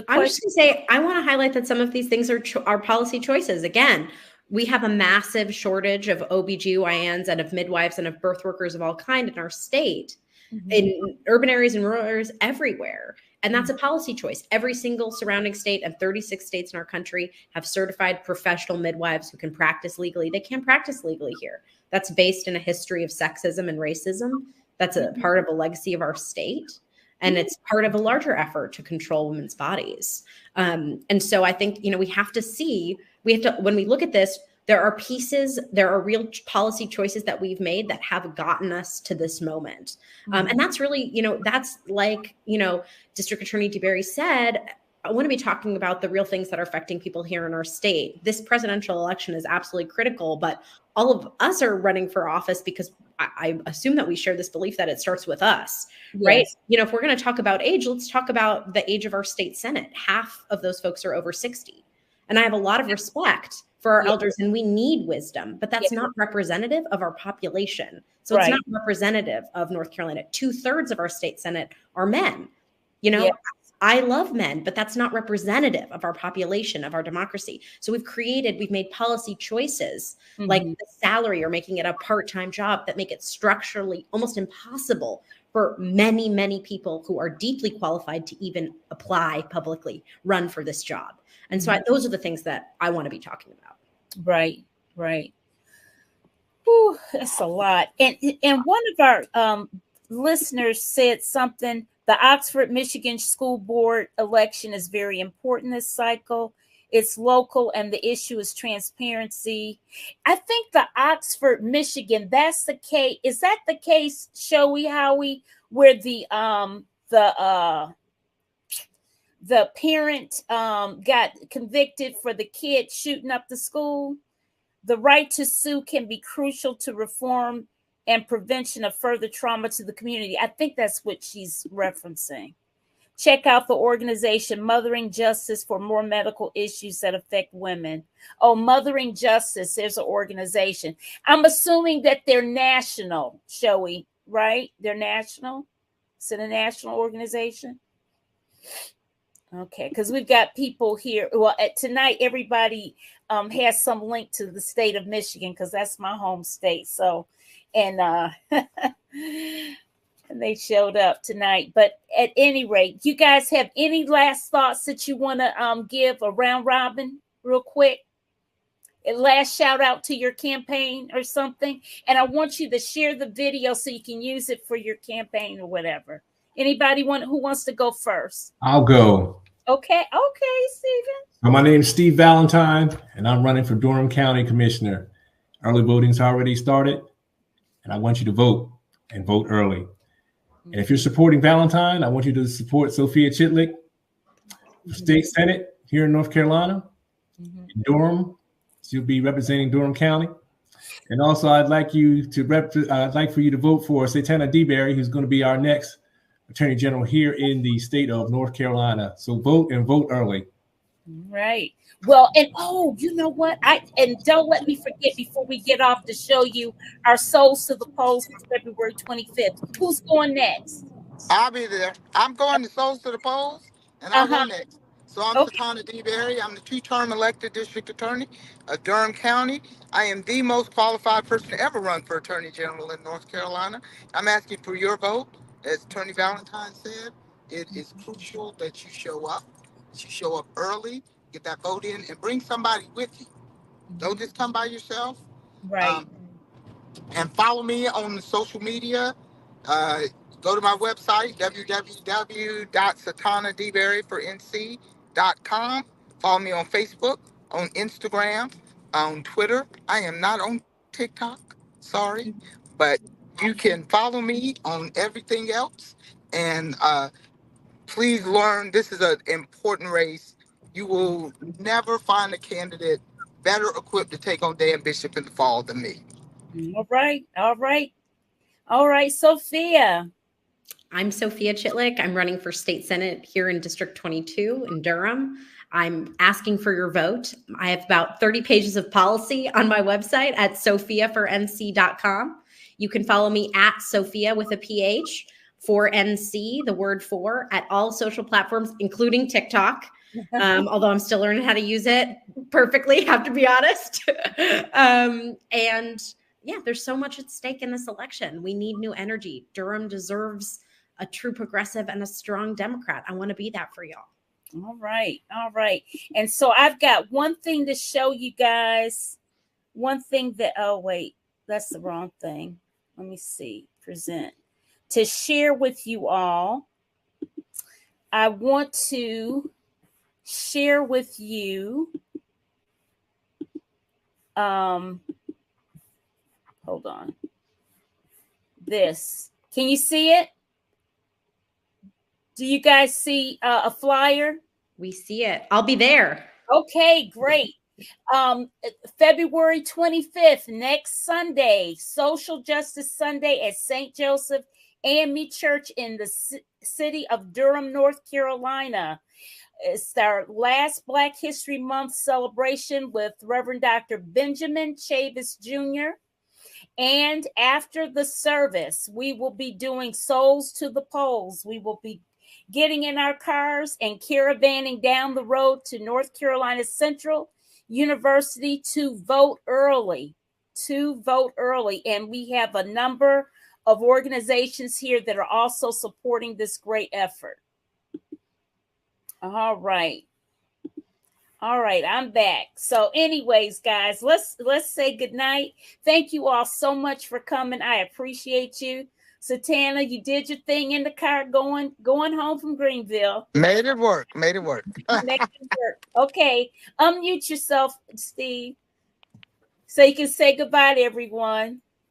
I was just going to say, I want to highlight that some of these things are policy choices. Again, we have a massive shortage of OBGYNs and of midwives and of birth workers of all kinds in our state, in urban areas and rural areas everywhere. And that's a policy choice. Every single surrounding state and 36 states in our country have certified professional midwives who can practice legally. They can't practice legally here. That's based in a history of sexism and racism. That's a part of a legacy of our state. And it's part of a larger effort to control women's bodies. And so I think, we have to, when we look at this, There are pieces, there are real policy choices that we've made that have gotten us to this moment. And that's really, that's like, District Attorney DeBerry said, I want to be talking about the real things that are affecting people here in our state. This presidential election is absolutely critical, but all of us are running for office because I assume that we share this belief that it starts with us, right? If we're going to talk about age, let's talk about the age of our state Senate. Half of those folks are over 60. And I have a lot of respect for our elders, and we need wisdom, but that's not representative of our population. So it's not representative of North Carolina. 2/3 of our state Senate are men. I love men, but that's not representative of our population, of our democracy. So we've made policy choices like the salary or making it a part-time job that make it structurally almost impossible for many, many people who are deeply qualified to even apply publicly, run for this job. And so those are the things that I want to be talking about. Right. Whew, that's a lot. And one of our listeners said something. The Oxford, Michigan School Board election is very important this cycle. It's local, and the issue is transparency. I think the Oxford, Michigan, that's the case. Is that the case, Howie, where the parent got convicted for the kid shooting up the school? The right to sue can be crucial to reform and prevention of further trauma to the community. I think that's what she's referencing. Check out the organization Mothering Justice for more medical issues that affect women. Oh, Mothering Justice, there's an organization. I'm assuming that they're national, Shoei, right? They're national? Is it a national organization? Okay, because we've got people here. Well, tonight, everybody has some link to the state of Michigan because that's my home state. So, and they showed up tonight. But at any rate, you guys have any last thoughts that you want to give a round robin real quick? A last shout out to your campaign or something. And I want you to share the video so you can use it for your campaign or whatever. Anybody who wants to go first? I'll go. Okay, Stephen. So my name's Steve Valentine, and I'm running for Durham County Commissioner. Early voting's already started, and I want you to vote and vote early. And if you're supporting Valentine, I want you to support Sophia Chitlick for State Senate here in North Carolina, in Durham. She'll be representing Durham County. And also, I'd like for you to vote for Satana DeBerry, who's going to be our next Attorney General here in the state of North Carolina. So vote and vote early. Right. Well, and you know what? And don't let me forget before we get off to show you our Souls to the Polls for February 25th. Who's going next? I'll be there. I'm going to Souls to the Polls, and I'll go next. So I'm Satana DeBerry. I'm the 2-term elected district attorney of Durham County. I am the most qualified person to ever run for Attorney General in North Carolina. I'm asking for your vote. As Attorney Valentine said, it is crucial that you show up. That you show up early, get that vote in, and bring somebody with you. Don't just come by yourself. Right. And follow me on social media. Go to my website, www.satanadberryfornc.com. Follow me on Facebook, on Instagram, on Twitter. I am not on TikTok, sorry, but you can follow me on everything else. And please learn, this is an important race. You will never find a candidate better equipped to take on Dan Bishop in the fall than me. All right, Sophia. I'm Sophia Chitlick. I'm running for state senate here in District 22 in Durham. I'm asking for your vote. I have about 30 pages of policy on my website at sophiafornc.com. You can follow me at Sophia with a PH for NC, the word for, at all social platforms, including TikTok. Although I'm still learning how to use it perfectly, have to be honest. And yeah, there's so much at stake in this election. We need new energy. Durham deserves a true progressive and a strong Democrat. I want to be that for y'all. All right. And so I've got one thing to show you guys. One thing that, that's the wrong thing. Let me see. Present. To share with you all, I want to share with you Hold on. This. Can you see it? Do you guys see a flyer? We see it. I'll be there. Okay, great. February 25th, next Sunday, Social Justice Sunday at St. Joseph AME Church in the city of Durham, North Carolina. It's our last Black History Month celebration with Reverend Dr. Benjamin Chavis Jr. And after the service, we will be doing Souls to the Polls. We will be getting in our cars and caravanning down the road to North Carolina Central University to vote early. And we have a number of organizations here that are also supporting this great effort. All right, I'm back. So anyways, guys, let's say goodnight. Thank you all so much for coming. I appreciate you. Satana, you did your thing in the car going home from Greenville. Made it work. Made it work. Okay, unmute yourself, Steve, so you can say goodbye to everyone.